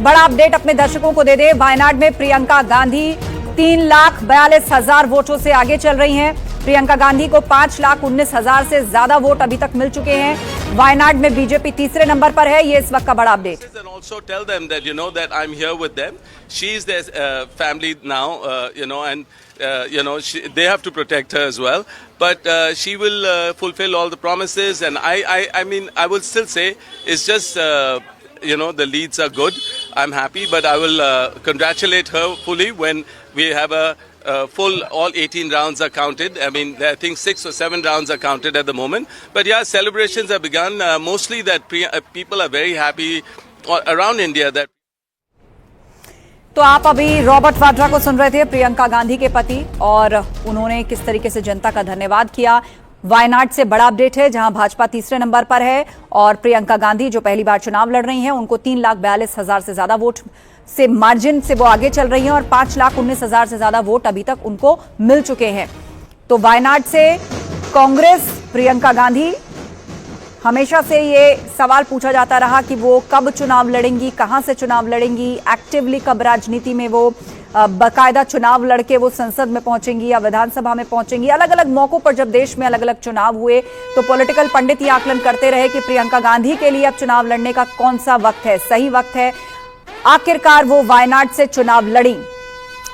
बड़ा अपडेट अपने दर्शकों को दे दे। वायनाड में प्रियंका गांधी 3,42,000 वोटों से आगे चल रही हैं। प्रियंका गांधी को 5,19,000 से ज्यादा वोट अभी तक मिल चुके हैं। वायनाड में बीजेपी तीसरे नंबर पर है। ये इस वक्त का बड़ा update. Also tell them that that I'm here with them. She's their family now, and they have to protect her as well. But she will fulfill all the promises, and I mean I will still say it's just the leads are good. I'm happy, but I will congratulate her fully when we have a full all 18 rounds are counted. I mean, I think 6 or 7 rounds are counted at the moment. But yeah, celebrations have begun. Mostly that people are very happy around India that. तो आप अभी Robert Vadra को सुन रहे थे, प्रियंका गांधी के पति, और उन्होंने किस तरीके से जनता का धन्यवाद किया। वायनाड से बड़ा अपडेट है, जहां भाजपा तीसरे नंबर पर है और प्रियंका गांधी जो पहली बार चुनाव लड़ रही हैं, उनको 3,42,000 से ज्यादा वोट से मार्जिन से वो आगे चल रही हैं और 5,19,000 से ज्यादा वोट अभी तक उनको मिल चुके हैं। तो वायनाड से कांग्रेस, प्रियंका गांधी, हमेशा से ये सवाल पूछा जाता रहा कि वो कब चुनाव लड़ेंगी, कहां से चुनाव लड़ेंगी, एक्टिवली कब राजनीति में वो बाकायदा चुनाव लड़के वो संसद में पहुंचेंगी या विधानसभा में पहुंचेंगी। अलग अलग मौकों पर जब देश में अलग अलग चुनाव हुए तो पॉलिटिकल पंडित ये आकलन करते रहे कि प्रियंका गांधी के लिए अब चुनाव लड़ने का कौन सा वक्त है, सही वक्त है। आखिरकार वो वायनाड से चुनाव लड़ी।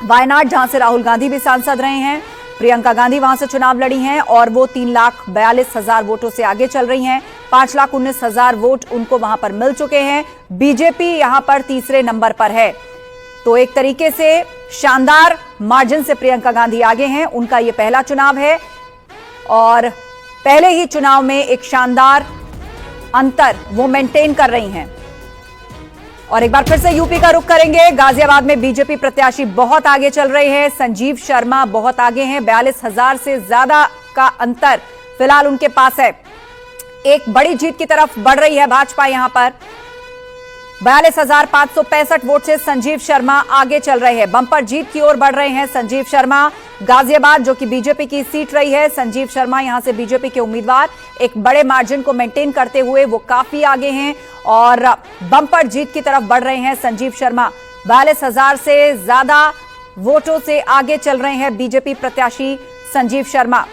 वायनाड जहां से राहुल गांधी भी सांसद रहे हैं, प्रियंका गांधी वहां से चुनाव लड़ी हैं और वो 3,42,000 वोटों से आगे चल रही हैं। 5,19,000 वोट उनको वहां पर मिल चुके हैं। बीजेपी यहां पर तीसरे नंबर पर है। तो एक तरीके से शानदार मार्जिन से प्रियंका गांधी आगे हैं। उनका ये पहला चुनाव है और पहले ही चुनाव में एक शानदार अंतर वो मेंटेन कर रही हैं। और एक बार फिर से यूपी का रुख करेंगे। गाजियाबाद में बीजेपी प्रत्याशी बहुत आगे चल रहे हैं। संजीव शर्मा बहुत आगे हैं। 42,000 से ज्यादा का अंतर फिलहाल उनके पास है। एक बड़ी जीत की तरफ बढ़ रही है भाजपा। यहां पर 42,565 वोट से संजीव शर्मा आगे चल रहे हैं। बंपर जीत की ओर बढ़ रहे हैं संजीव शर्मा। गाजियाबाद जो कि बीजेपी की सीट रही है, संजीव शर्मा यहां से बीजेपी के उम्मीदवार एक बड़े मार्जिन को मेंटेन करते हुए वो काफी आगे हैं और बंपर जीत की तरफ बढ़ रहे हैं संजीव शर्मा। 42,000 से ज्यादा वोटों से आगे चल रहे हैं बीजेपी प्रत्याशी संजीव शर्मा।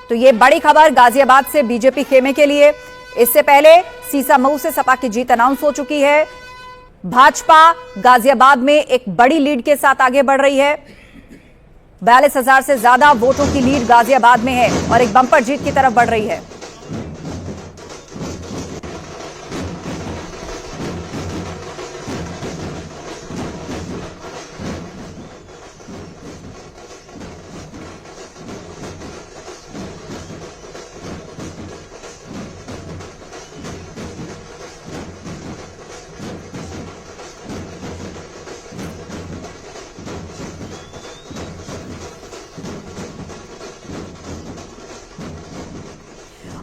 तो ये बड़ी खबर गाजियाबाद से बीजेपी खेमे के लिए। इससे पहले सीसामऊ से सपा की जीत अनाउंस हो चुकी है। भाजपा गाजियाबाद में एक बड़ी लीड के साथ आगे बढ़ रही है। 42,000 से ज्यादा वोटों की लीड गाजियाबाद में है और एक बंपर जीत की तरफ बढ़ रही है।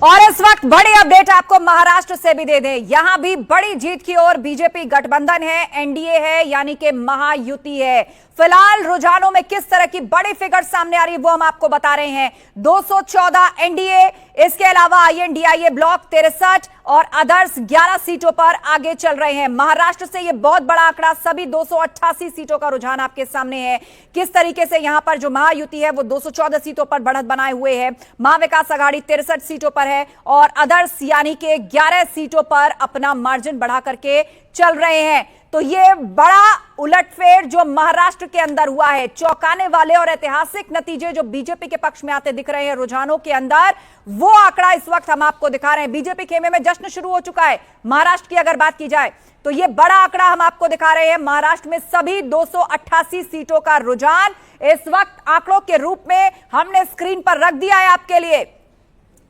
और इस वक्त बड़ी अपडेट आपको महाराष्ट्र से भी दे दें। यहां भी बड़ी जीत की ओर बीजेपी गठबंधन है, एनडीए है, यानी कि महायुति है। फिलहाल रुझानों में किस तरह की बड़ी फिगर सामने आ रही है वो हम आपको बता रहे हैं। 214 एनडीए, इसके अलावा आईएनडीआईए ब्लॉक 63 और अदर्स 11 सीटों पर आगे चल रहे हैं। महाराष्ट्र से यह बहुत बड़ा आंकड़ा, सभी 288 सीटों का रुझान आपके सामने है। किस तरीके से यहां पर जो महायुति है वो 214 सीटों पर बढ़त बनाए हुए है। महाविकास आघाड़ी 63 सीटों पर है और अदर्स यानी कि 11 सीटों पर अपना मार्जिन बढ़ा करके चल रहे हैं। तो ये बड़ा उलटफेर जो महाराष्ट्र के अंदर हुआ है, चौंकाने वाले और ऐतिहासिक नतीजे जो बीजेपी के पक्ष में आते दिख रहे हैं रुझानों के अंदर, वो आंकड़ा इस वक्त हम आपको दिखा रहे हैं। बीजेपी खेमे में जश्न शुरू हो चुका है। महाराष्ट्र की अगर बात की जाए तो ये बड़ा आंकड़ा हम आपको दिखा रहे हैं। महाराष्ट्र में सभी 288 सीटों का रुझान इस वक्त आंकड़ों के रूप में हमने स्क्रीन पर रख दिया है आपके लिए।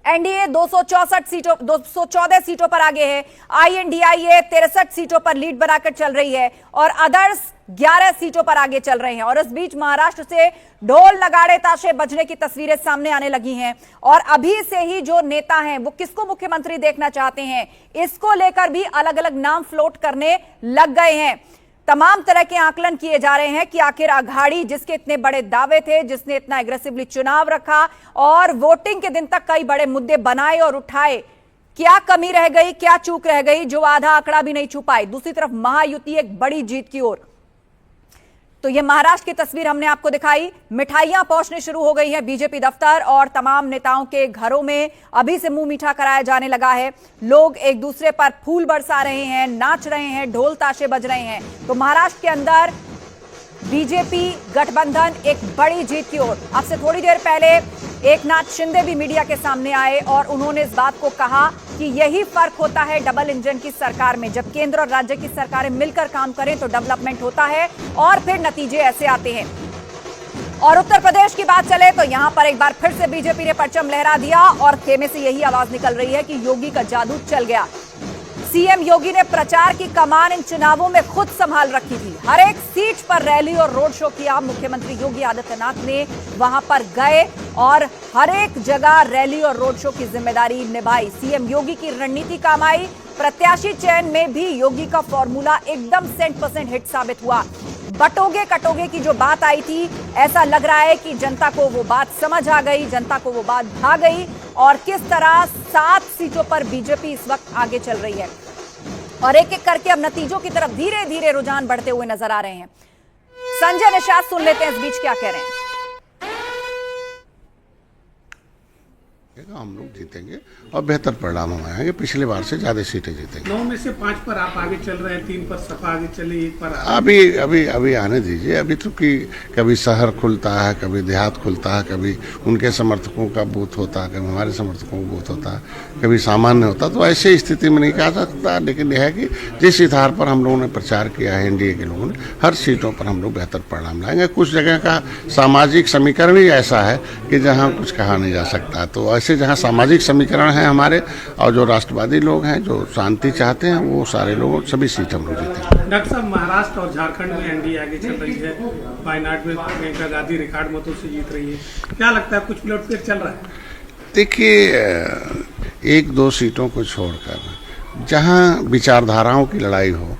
एनडीए 214 सीटों पर आगे है। आईएनडीआईए 63 सीटों पर लीड बनाकर चल रही है और अदर्स 11 सीटों पर आगे चल रहे हैं। और इस बीच महाराष्ट्र से ढोल नगाड़े ताशे बजने की तस्वीरें सामने आने लगी हैं और अभी से ही जो नेता हैं वो किसको मुख्यमंत्री देखना चाहते हैं, इसको लेकर भी अलग अलग नाम फ्लोट करने लग गए हैं। तमाम तरह के आकलन किए जा रहे हैं कि आखिर अघाड़ी जिसके इतने बड़े दावे थे, जिसने इतना एग्रेसिवली चुनाव रखा और वोटिंग के दिन तक कई बड़े मुद्दे बनाए और उठाए, क्या कमी रह गई, क्या चूक रह गई जो आधा आंकड़ा भी नहीं छू पाई? दूसरी तरफ महायुति एक बड़ी जीत की ओर। तो ये महाराष्ट्र की तस्वीर हमने आपको दिखाई। मिठाइयां पहुंचने शुरू हो गई हैं बीजेपी दफ्तर और तमाम नेताओं के घरों में अभी से मुंह मीठा कराया जाने लगा है। लोग एक दूसरे पर फूल बरसा रहे हैं, नाच रहे हैं, ढोल ताशे बज रहे हैं। तो महाराष्ट्र के अंदर बीजेपी गठबंधन एक बड़ी जीत की ओर। अब से थोड़ी देर पहले एकनाथ शिंदे भी मीडिया के सामने आए और उन्होंने इस बात को कहा कि यही फर्क होता है डबल इंजन की सरकार में। जब केंद्र और राज्य की सरकारें मिलकर काम करें तो डेवलपमेंट होता है और फिर नतीजे ऐसे आते हैं। और उत्तर प्रदेश की बात चले तो यहां पर एक बार फिर से बीजेपी ने परचम लहरा दिया और खेमे से यही आवाज निकल रही है कि योगी का जादू चल गया। सीएम योगी ने प्रचार की कमान इन चुनावों में खुद संभाल रखी थी। हर एक सीट पर रैली और रोड शो किया। मुख्यमंत्री योगी आदित्यनाथ ने वहां पर गए और हर एक जगह रैली और रोड शो की जिम्मेदारी निभाई। सीएम योगी की रणनीति काम आई। प्रत्याशी चयन में भी योगी का फॉर्मूला एकदम 100% हिट साबित हुआ। बटोगे कटोगे की जो बात आई थी, ऐसा लग रहा है कि जनता को वो बात समझ आ गई, जनता को वो बात भा गई और किस तरह 7 सीटों पर बीजेपी इस वक्त आगे चल रही है और एक एक करके अब नतीजों की तरफ धीरे धीरे रुझान बढ़ते हुए नजर आ रहे हैं। संजय निषाद सुन लेते हैं इस बीच क्या कह रहे हैं। हम लोग जीतेंगे और बेहतर परिणाम हम आएंगे। पिछले बार से ज्यादा सीटें जीतेंगे। 9 में से 5 पर आप आगे चल रहे हैं, 3 पर सपा आगे चले, 1 पर अभी आने दीजिए। अभी तो कि कभी शहर खुलता है, कभी देहात खुलता है, कभी उनके समर्थकों का बूथ होता है, कभी हमारे समर्थकों का बूथ होता है, कभी सामान्य होता है। तो ऐसी स्थिति में नहीं कहा सकता, लेकिन यह है कि जिस आधार पर हम लोगों ने प्रचार किया है एनडीए के लोगों ने, हर सीटों पर हम लोग बेहतर परिणाम लाएंगे। कुछ जगह का सामाजिक समीकरण ही ऐसा है कि जहाँ कुछ कहा नहीं जा सकता। तो ऐसे जहाँ सामाजिक समीकरण है हमारे और जो राष्ट्रवादी लोग हैं, जो शांति चाहते हैं, वो सारे लोग सभी सीट हम लोग जीतेंगे। डॉक्टर साहब, महाराष्ट्र और झारखंड में एनडीए आगे चल रही है। वायनाड में प्रियंका गांधी रिकॉर्ड मतों से जीत रही है। क्या लगता है कुछ उलटफेर चल रहा है? देखिए, 1-2 सीटों को छोड़कर जहाँ विचारधाराओं की लड़ाई हो,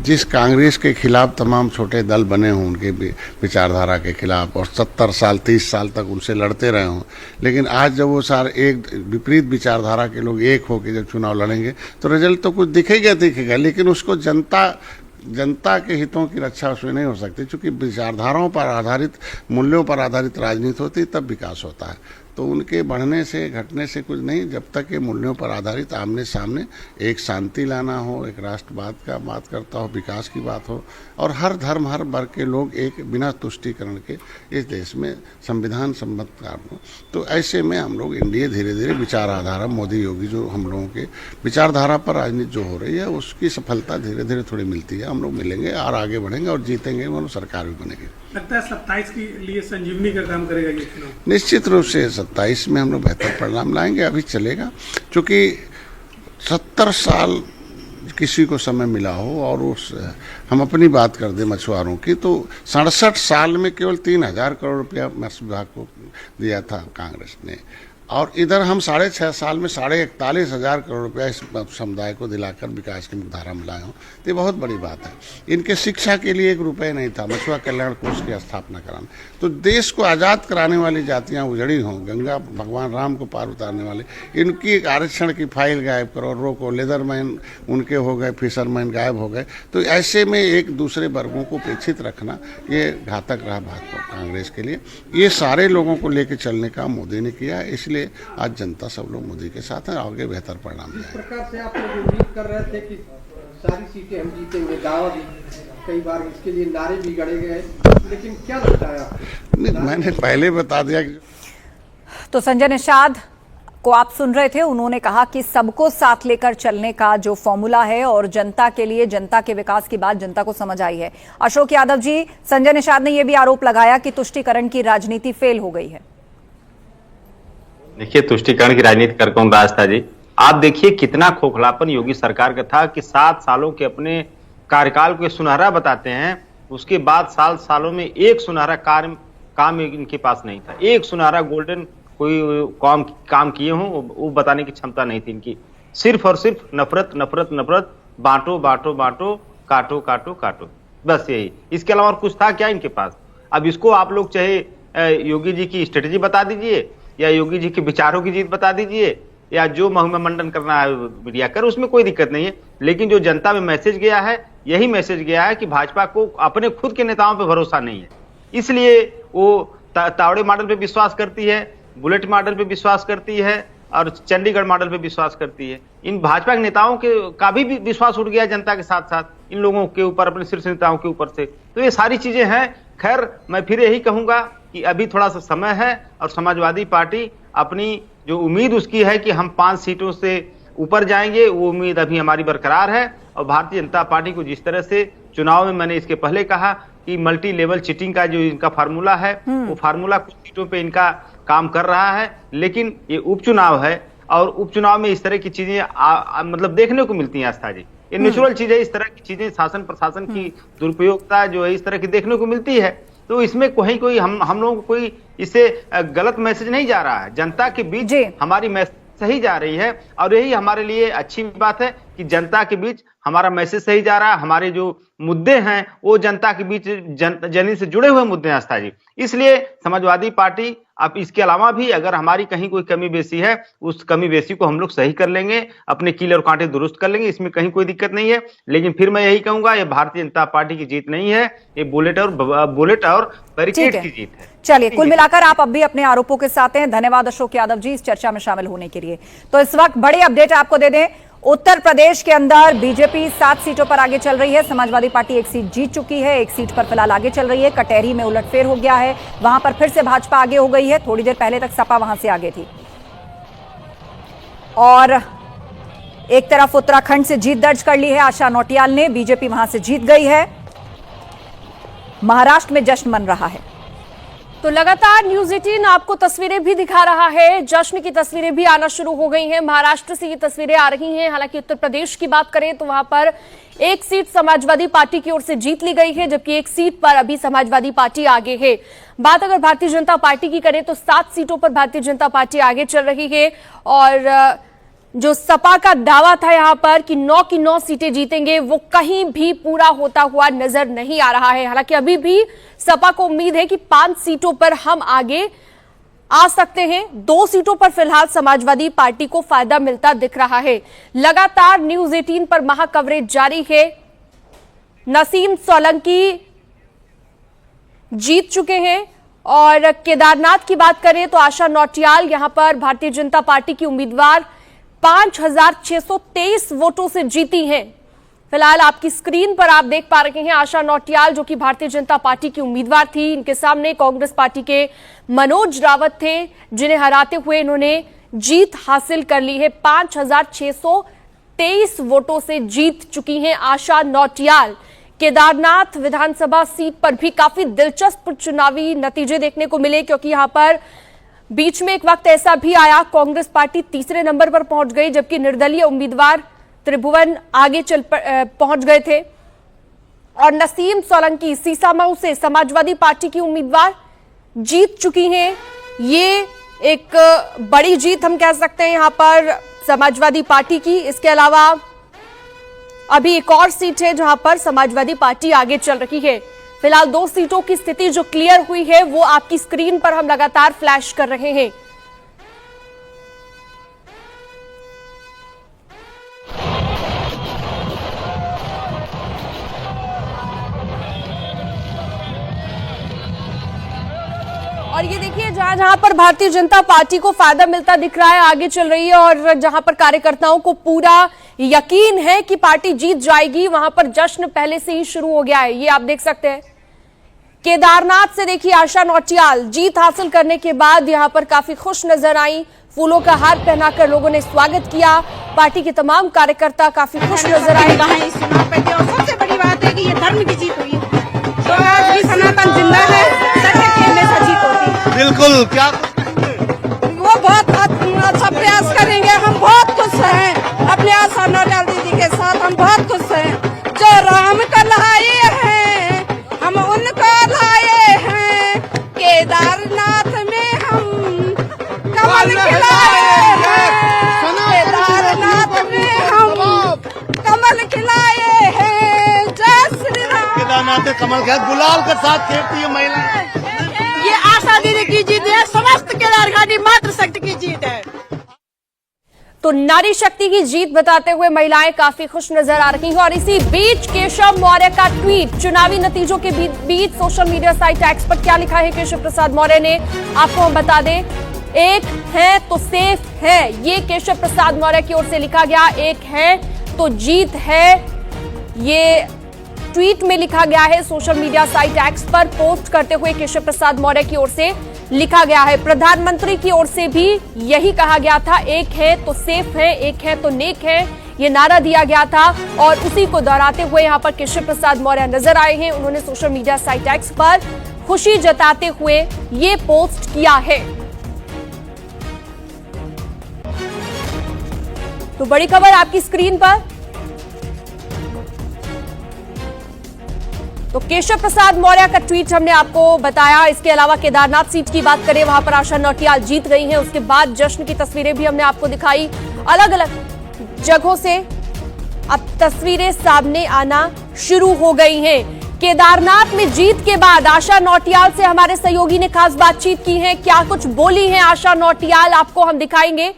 जिस कांग्रेस के खिलाफ तमाम छोटे दल बने हों उनके विचारधारा के खिलाफ और 70 साल 30 साल तक उनसे लड़ते रहे हों, लेकिन आज जब वो सारे एक विपरीत विचारधारा के लोग एक होकर जब चुनाव लड़ेंगे तो रिजल्ट तो कुछ दिखेगा, लेकिन उसको जनता के हितों की रक्षा उसमें नहीं हो सकती। क्योंकि विचारधाराओं पर आधारित, मूल्यों पर आधारित राजनीति होती तब विकास होता है। तो उनके बढ़ने से घटने से कुछ नहीं, जब तक ये मूल्यों पर आधारित आमने सामने एक शांति लाना हो, एक राष्ट्रवाद का बात करता हो, विकास की बात हो और हर धर्म हर वर्ग के लोग एक बिना तुष्टीकरण के इस देश में संविधान सम्मत कार्य हो। तो ऐसे में हम लोग एनडीए धीरे धीरे विचारधारा, मोदी योगी जो हम लोगों के विचारधारा पर राजनीति जो हो रही है उसकी सफलता धीरे धीरे थोड़ी मिलती है। हम लोग मिलेंगे और आगे बढ़ेंगे और जीतेंगे, मतलब सरकार भी बनेगी। लगता है 27 के लिए संजीवनी का काम करेगा ये चुनाव? निश्चित रूप से 27 में हम लोग बेहतर परिणाम लाएंगे। अभी चलेगा, क्योंकि 70 साल किसी को समय मिला हो और उस हम अपनी बात कर दें मछुआरों की, तो 67 साल में केवल 3000 करोड़ रुपया मत्स्य विभाग को दिया था कांग्रेस ने, और इधर हम 6.5 साल में 41,500 करोड़ रुपया इस समुदाय को दिलाकर विकास की मुख्यधारा में लाए हों। तो ये बहुत बड़ी बात है। इनके शिक्षा के लिए 1 रुपया नहीं था, मछुआ कल्याण कोष की स्थापना कराना। तो देश को आज़ाद कराने वाली जातियां उजड़ी हों, गंगा भगवान राम को पार उतारने वाले, इनकी आरक्षण की फाइल गायब करो, रोको, लेदरमैन उनके हो गए, फिशरमैन गायब हो गए। तो ऐसे में एक दूसरे वर्गों को उपेक्षित रखना ये घातक रहा भाजपा कांग्रेस के लिए। ये सारे लोगों को लेकर चलने का मोदी ने किया, इसलिए आज जनता सब लोग मोदी के साथ है। आगे बेहतर परिणाम इस प्रकार से आप लोग उम्मीद कर रहे थे कि सारी सीटें हम जीतेंगे, दावा भी कई बार इसके लिए नारे भी गढ़े गए, लेकिन क्या लगता है आपको? मैंने पहले बता दिया कि तो संजय निषाद को आप सुन रहे थे। उन्होंने कहा कि सबको साथ लेकर चलने का जो फॉर्मूला है और जनता के लिए, जनता के विकास की बात जनता को समझ आई है। अशोक यादव जी, संजय निषाद ने यह भी आरोप लगाया कि तुष्टीकरण की राजनीति फेल हो गई है। देखिए, तुष्टीकरण की राजनीति कर कौन राज था जी? आप देखिए कितना खोखलापन योगी सरकार का था कि 7 सालों के अपने कार्यकाल को सुनहरा बताते हैं, उसके बाद सालों में एक सुनहरा काम इनके पास नहीं था। एक सुनहरा गोल्डन कोई काम किए हों वो बताने की क्षमता नहीं थी इनकी। सिर्फ और सिर्फ नफरत नफरत नफरत, बांटो बांटो बांटो, काटो काटो काटो, बस यही। इसके अलावा और कुछ था क्या इनके पास? अब इसको आप लोग चाहे योगी जी की स्ट्रेटेजी बता दीजिए या योगी जी के विचारों की जीत बता दीजिए या जो महिमा मंडन करना है मीडिया कर, उसमें कोई दिक्कत नहीं है। लेकिन जो जनता में मैसेज गया है, यही मैसेज गया है कि भाजपा को अपने खुद के नेताओं पर भरोसा नहीं है, इसलिए वो तावड़े मॉडल पे विश्वास करती है, बुलेट मॉडल पे विश्वास करती है और चंडीगढ़ मॉडल पे विश्वास करती है। इन भाजपा के नेताओं के का भी विश्वास उठ गया जनता के साथ साथ इन लोगों के ऊपर, अपने शीर्ष नेताओं के ऊपर से। तो ये सारी चीजें हैं। खैर, मैं फिर यही कहूंगा कि अभी थोड़ा सा समय है और समाजवादी पार्टी अपनी जो उम्मीद उसकी है कि हम 5 सीटों से ऊपर जाएंगे, वो उम्मीद अभी हमारी बरकरार है। और भारतीय जनता पार्टी को जिस तरह से चुनाव में मैंने इसके पहले कहा कि मल्टी लेवल चीटिंग का जो इनका फार्मूला है, वो फार्मूला कुछ सीटों पे इनका काम कर रहा है, लेकिन ये उपचुनाव है और उपचुनाव में इस तरह की चीजें मतलब देखने को मिलती हैं। आस्था जी, ये नेचुरल चीज है, इस तरह की चीजें शासन प्रशासन की दुरुपयोगता जो है इस तरह की देखने को मिलती है। तो इसमें कोई हम लोगों को कोई इससे गलत मैसेज नहीं जा रहा है, जनता के बीच हमारी मैसेज सही जा रही है और यही हमारे लिए अच्छी बात है कि जनता के बीच हमारा मैसेज सही जा रहा है। हमारे जो मुद्दे हैं वो जनता के बीच जनी से जुड़े हुए मुद्दे हैं आस्था जी। इसलिए समाजवादी पार्टी अब इसके अलावा भी अगर हमारी कहीं कोई कमी बेसी है, उस कमी बेसी को हम लोग सही कर लेंगे, अपने कील और कांटे दुरुस्त कर लेंगे, इसमें कहीं कोई दिक्कत नहीं है। लेकिन फिर मैं यही कहूंगा, ये भारतीय जनता पार्टी की जीत नहीं है, ये बुलेट और बैरिकेड की जीत है। चलिए, कुल मिलाकर आप अब भी अपने आरोपों के साथ हैं। धन्यवाद अशोक यादव जी इस चर्चा में शामिल होने के लिए। तो इस वक्त बड़ी अपडेट आपको दे दें, उत्तर प्रदेश के अंदर बीजेपी 7 सीटों पर आगे चल रही है। समाजवादी पार्टी 1 सीट जीत चुकी है, 1 सीट पर फिलहाल आगे चल रही है। कटेहरी में उलटफेर हो गया है, वहां पर फिर से भाजपा आगे हो गई है। थोड़ी देर पहले तक सपा वहां से आगे थी। और एक तरफ उत्तराखंड से जीत दर्ज कर ली है आशा नौटियाल ने, बीजेपी वहां से जीत गई है। महाराष्ट्र में जश्न मन रहा है। तो लगातार न्यूज 18 आपको तस्वीरें भी दिखा रहा है, जश्न की तस्वीरें भी आना शुरू हो गई हैं। महाराष्ट्र से ये तस्वीरें आ रही हैं। हालांकि उत्तर प्रदेश की बात करें तो वहां पर 1 सीट समाजवादी पार्टी की ओर से जीत ली गई है, जबकि 1 सीट पर अभी समाजवादी पार्टी आगे है। बात अगर भारतीय जनता पार्टी की करें तो 7 सीटों पर भारतीय जनता पार्टी आगे चल रही है। और जो सपा का दावा था यहां पर कि 9 की 9 सीटें जीतेंगे, वो कहीं भी पूरा होता हुआ नजर नहीं आ रहा है। हालांकि अभी भी सपा को उम्मीद है कि 5 सीटों पर हम आगे आ सकते हैं। 2 सीटों पर फिलहाल समाजवादी पार्टी को फायदा मिलता दिख रहा है। लगातार न्यूज 18 पर महा कवरेज जारी है। नसीम सोलंकी जीत चुके हैं। और केदारनाथ की बात करें तो आशा नौटियाल यहां पर भारतीय जनता पार्टी की उम्मीदवार 5,623 वोटों से जीती हैं। फिलहाल आपकी स्क्रीन पर आप देख पा रहे हैं आशा नौटियाल, जो कि भारतीय जनता पार्टी की उम्मीदवार थी। इनके सामने कांग्रेस पार्टी के मनोज रावत थे, जिन्हें हराते हुए इन्होंने जीत हासिल कर ली है। 5,623 वोटों से जीत चुकी हैं आशा नौटियाल। केदारनाथ विधानसभा सीट पर भी काफी दिलचस्प चुनावी नतीजे देखने को मिले, क्योंकि यहां पर बीच में एक वक्त ऐसा भी आया कांग्रेस पार्टी तीसरे नंबर पर पहुंच गई, जबकि निर्दलीय उम्मीदवार त्रिभुवन आगे पहुंच गए थे। और नसीम सोलंकी सीसामऊ से समाजवादी पार्टी की उम्मीदवार जीत चुकी हैं। ये एक बड़ी जीत हम कह सकते हैं यहां पर समाजवादी पार्टी की। इसके अलावा अभी एक और सीट है जहां पर समाजवादी पार्टी आगे चल रही है। फिलहाल 2 सीटों की स्थिति जो क्लियर हुई है वो आपकी स्क्रीन पर हम लगातार फ्लैश कर रहे हैं। और ये देखिए, जहां जहां पर भारतीय जनता पार्टी को फायदा मिलता दिख रहा है, आगे चल रही है। और जहां पर कार्यकर्ताओं को पूरा यकीन है कि पार्टी जीत जाएगी, वहां पर जश्न पहले से ही शुरू हो गया है। ये आप देख सकते हैं। केदारनाथ से देखिए आशा नौटियाल जीत हासिल करने के बाद यहां पर काफी खुश नजर आई। फूलों का हार पहनाकर लोगों ने स्वागत किया। पार्टी के तमाम कार्यकर्ता काफी खुश नजर आए। और सबसे बड़ी बात है कि ये धर्म की जीत हुई है। तो आज भी सनातन जिंदा है, सत्य की हमेशा जीत होती है। बिल्कुल, क्या वो बहुत अच्छा प्रयास करेंगे। हम बहुत खुश हैं अपने आशा नौटियाल दीदी के साथ, हम बहुत खुश हैं। जो राम का लाए हैं हम उनको लाए हैं, केदारनाथ में हम कमल खिलाए हैं, केदारनाथ में हम कमल खिलाए हैं। जय श्री राम। केदारनाथ कमल के गुलाल के साथ खेलती है महिलाएं। ये आशा दीदी की जीत है, समस्त केदार घाटी मातृ शक्ति की जीत है। तो नारी शक्ति की जीत बताते हुए महिलाएं काफी खुश नजर आ रही हैं। और इसी बीच केशव मौर्य का ट्वीट, चुनावी नतीजों के बीच सोशल मीडिया साइट एक्स पर क्या लिखा है केशव प्रसाद मौर्य ने, आपको हम बता दें। एक है तो सेफ है, ये केशव प्रसाद मौर्य की ओर से लिखा गया। एक है तो जीत है, ये ट्वीट में लिखा गया है सोशल मीडिया साइट एक्स पर पोस्ट करते हुए केशव प्रसाद मौर्य की ओर से लिखा गया है। प्रधानमंत्री की ओर से भी यही कहा गया था, एक है तो सेफ है, एक है तो नेक है, ये नारा दिया गया था। और उसी को दोहराते हुए यहां पर केशव प्रसाद मौर्य नजर आए हैं। उन्होंने सोशल मीडिया साइट एक्स पर खुशी जताते हुए ये पोस्ट किया है। तो बड़ी खबर आपकी स्क्रीन पर। तो केशव प्रसाद मौर्य का ट्वीट हमने आपको बताया। इसके अलावा केदारनाथ सीट की बात करें, वहां पर आशा नौटियाल जीत गई हैं। उसके बाद जश्न की तस्वीरें भी हमने आपको दिखाई। अलग अलग जगहों से अब तस्वीरें सामने आना शुरू हो गई हैं। केदारनाथ में जीत के बाद आशा नौटियाल से हमारे सहयोगी ने खास बातचीत की है। क्या कुछ बोली हैं आशा नौटियाल, आपको हम दिखाएंगे।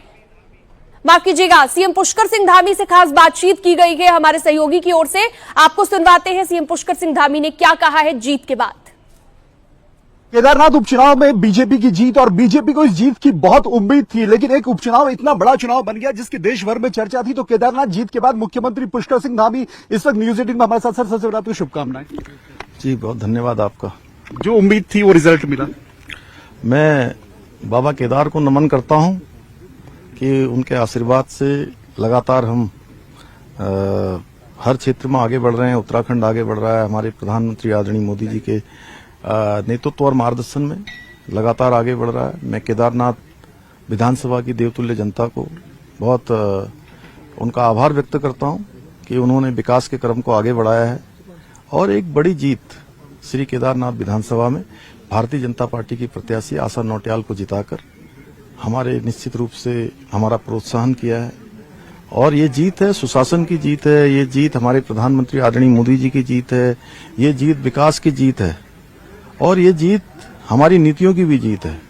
माफ कीजिएगा, सीएम पुष्कर सिंह धामी से खास बातचीत की गई है हमारे सहयोगी की ओर से। आपको सुनवाते हैं सीएम पुष्कर सिंह धामी ने क्या कहा है जीत के बाद। केदारनाथ उपचुनाव में बीजेपी की जीत, और बीजेपी को इस जीत की बहुत उम्मीद थी, लेकिन एक उपचुनाव इतना बड़ा चुनाव बन गया जिसकी देश भर में चर्चा थी। तो केदारनाथ जीत के बाद मुख्यमंत्री पुष्कर सिंह धामी इस वक्त न्यूज 18 में हमारे साथ। सर, सबसे पहले आपको शुभकामनाएं। जी, बहुत धन्यवाद आपका। जो उम्मीद थी वो रिजल्ट मिला। मैं बाबा केदार को नमन करता हूं कि उनके आशीर्वाद से लगातार हम हर क्षेत्र में आगे बढ़ रहे हैं। उत्तराखंड आगे बढ़ रहा है, हमारे प्रधानमंत्री आदरणीय मोदी जी के नेतृत्व और मार्गदर्शन में लगातार आगे बढ़ रहा है। मैं केदारनाथ विधानसभा की देवतुल्य जनता को बहुत उनका आभार व्यक्त करता हूं कि उन्होंने विकास के क्रम को आगे बढ़ाया है। और एक बड़ी जीत श्री केदारनाथ विधानसभा में भारतीय जनता पार्टी की प्रत्याशी आशा नौटियाल को जिताकर हमारे निश्चित रूप से हमारा प्रोत्साहन किया है। और ये जीत है, सुशासन की जीत है, ये जीत हमारे प्रधानमंत्री आदरणीय मोदी जी की जीत है, ये जीत विकास की जीत है, और ये जीत हमारी नीतियों की भी जीत है।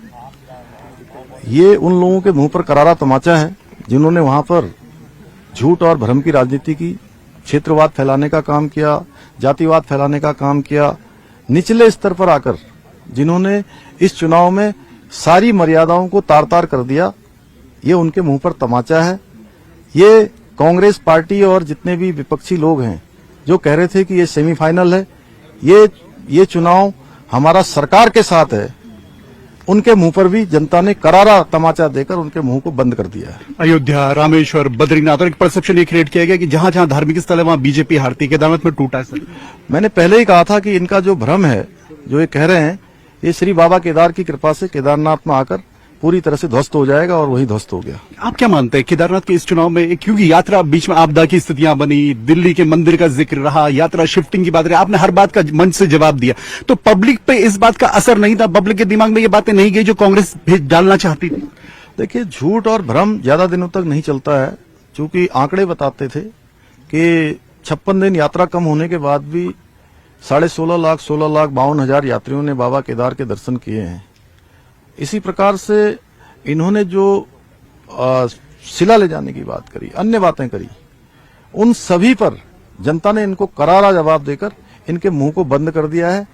ये उन लोगों के मुंह पर करारा तमाचा है जिन्होंने वहां पर झूठ और भ्रम की राजनीति की, क्षेत्रवाद फैलाने का काम किया, जातिवाद फैलाने का काम किया, निचले स्तर पर आकर जिन्होंने इस चुनाव में सारी मर्यादाओं को तार तार कर दिया। ये उनके मुंह पर तमाचा है। ये कांग्रेस पार्टी और जितने भी विपक्षी लोग हैं जो कह रहे थे कि ये सेमीफाइनल है, ये चुनाव हमारा सरकार के साथ है, उनके मुंह पर भी जनता ने करारा तमाचा देकर उनके मुंह को बंद कर दिया है। अयोध्या, रामेश्वर, बद्रीनाथ, और एक परसेप्शन ये क्रिएट किया गया कि जहां जहां धार्मिक स्थल है वहां बीजेपी हारती है। केदारनाथ में टूटा है। सर, मैंने पहले ही कहा था कि इनका जो भ्रम है, जो ये कह रहे हैं, ये श्री बाबा केदार की कृपा से केदारनाथ में आकर पूरी तरह से ध्वस्त हो जाएगा, और वही ध्वस्त हो गया। आप क्या मानते हैं केदारनाथ के इस चुनाव में, क्योंकि यात्रा बीच में आपदा की स्थितियां बनी, दिल्ली के मंदिर का जिक्र रहा, यात्रा शिफ्टिंग की बात रही, आपने हर बात का मंच से जवाब दिया, तो पब्लिक पे इस बात का असर नहीं था? पब्लिक के दिमाग में ये बातें नहीं गई जो कांग्रेस डालना चाहती थी? देखिए, झूठ और भ्रम ज्यादा दिनों तक नहीं चलता है, क्योंकि आंकड़े बताते थे कि 56 दिन यात्रा कम होने के बाद भी 16.5 लाख 52,000 यात्रियों ने बाबा केदार के दर्शन किए हैं। इसी प्रकार से इन्होंने जो शिला ले जाने की बात करी, अन्य बातें करी, उन सभी पर जनता ने इनको करारा जवाब देकर इनके मुंह को बंद कर दिया है।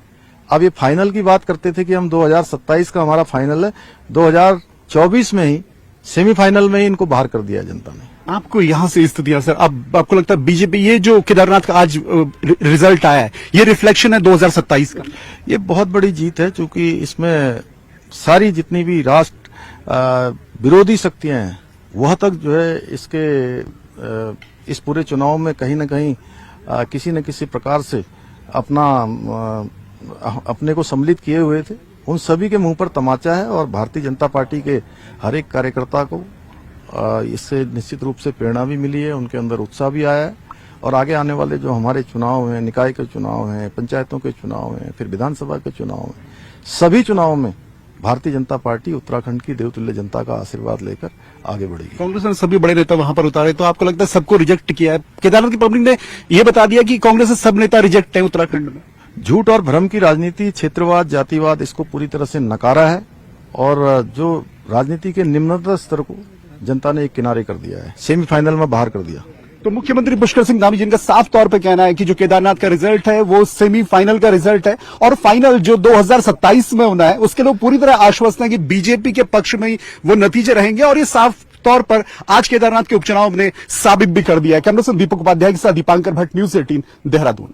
अब ये फाइनल की बात करते थे कि हम 2027 का हमारा फाइनल है, 2024 में ही सेमीफाइनल में ही इनको बाहर कर दिया जनता ने। आपको यहां से स्थितियां, सर, अब आपको लगता है बीजेपी, ये जो केदारनाथ का आज रिजल्ट आया है, ये रिफ्लेक्शन है 2027 का? ये बहुत बड़ी जीत है, क्योंकि इसमें सारी जितनी भी राष्ट्र विरोधी शक्तियां हैं वह तक जो है इस पूरे चुनाव में कहीं न कहीं किसी न किसी प्रकार से अपने को सम्मिलित किए हुए थे। उन सभी के मुंह पर तमाचा है, और भारतीय जनता पार्टी के हर एक कार्यकर्ता को इससे निश्चित रूप से प्रेरणा भी मिली है, उनके अंदर उत्साह भी आया है। और आगे आने वाले जो हमारे चुनाव हैं, निकाय के चुनाव हैं, पंचायतों के चुनाव हैं, फिर विधानसभा के चुनाव हैं, सभी चुनावों में भारतीय जनता पार्टी उत्तराखंड की देवतुल्य जनता का आशीर्वाद लेकर आगे बढ़ेगी। कांग्रेस ने सभी बड़े नेता वहां पर उतारे, तो आपको लगता है सबको रिजेक्ट किया है? केदारनाथ की पब्लिक ने यह बता दिया कि कांग्रेस से सब नेता रिजेक्ट है उत्तराखंड में। झूठ और भ्रम की राजनीति, क्षेत्रवाद, जातिवाद, इसको पूरी तरह से नकारा है, और जो राजनीति के निम्नतम स्तर को जनता ने एक किनारे कर दिया है, सेमीफाइनल में बाहर कर दिया। तो मुख्यमंत्री पुष्कर सिंह धामी जिनका साफ तौर पे कहना है कि जो केदारनाथ का रिजल्ट है वो सेमीफाइनल का रिजल्ट है और फाइनल जो 2027 में होना है उसके लोग पूरी तरह आश्वस्त हैं कि बीजेपी के पक्ष में ही वो नतीजे रहेंगे और ये साफ तौर पर आज केदारनाथ के उपचुनाव ने साबित भी कर दिया है। कैमरा पर्सन दीपक उपाध्याय के साथ दीपांकर भट्ट, न्यूज़ 18 देहरादून।